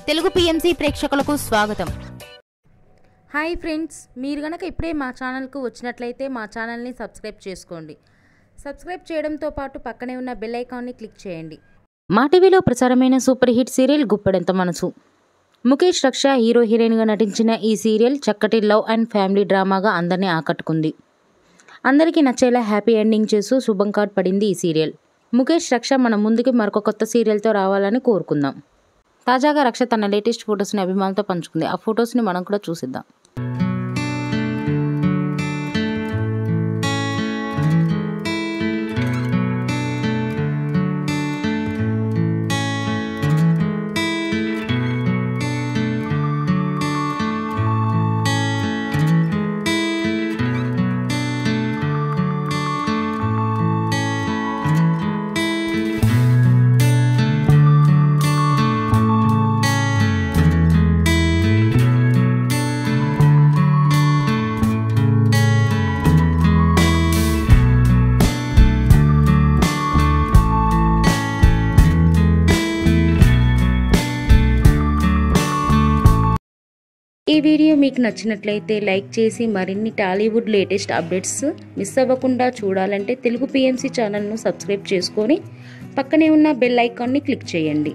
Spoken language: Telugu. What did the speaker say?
తెలుగు పిఎంసి ప్రేక్షకులకు స్వాగతం. హాయ్ ఫ్రెండ్స్, మీరు గనక ఇప్పుడే మా ఛానల్కు వచ్చినట్లయితే మా ఛానల్ని సబ్స్క్రైబ్ చేసుకోండి. సబ్స్క్రైబ్ చేయడంతో పాటు పక్కనే ఉన్న బెల్ ఐకాన్ని క్లిక్ చేయండి. మా టీవీలో ప్రసారమైన సూపర్ హిట్ సీరియల్ గుప్పెడంత మనసు. ముఖేష్ రక్ష హీరో హీరోయిన్గా నటించిన ఈ సీరియల్ చక్కటి లవ్ అండ్ ఫ్యామిలీ డ్రామాగా అందరినీ ఆకట్టుకుంది. అందరికీ నచ్చేలా హ్యాపీ ఎండింగ్ చేస్తూ శుభం కార్డ్ పడింది ఈ సీరియల్. ముఖేష్ రక్ష మన ముందుకి మరొక కొత్త సీరియల్తో రావాలని కోరుకుందాం. తాజాగా రక్ష తన లేటెస్ట్ ఫొటోస్ని అభిమానులతో పంచుకుంది. ఆ ఫొటోస్ని మనం కూడా చూసిద్దాం. ఈ వీడియో మీకు నచ్చినట్లయితే లైక్ చేసి మరిన్ని టాలీవుడ్ లేటెస్ట్ అప్డేట్స్ మిస్ అవ్వకుండా చూడాలంటే తెలుగు పిఎంసి ఛానల్ను సబ్స్క్రైబ్ చేసుకొని పక్కనే ఉన్న బెల్ ఐకాన్ని క్లిక్ చేయండి.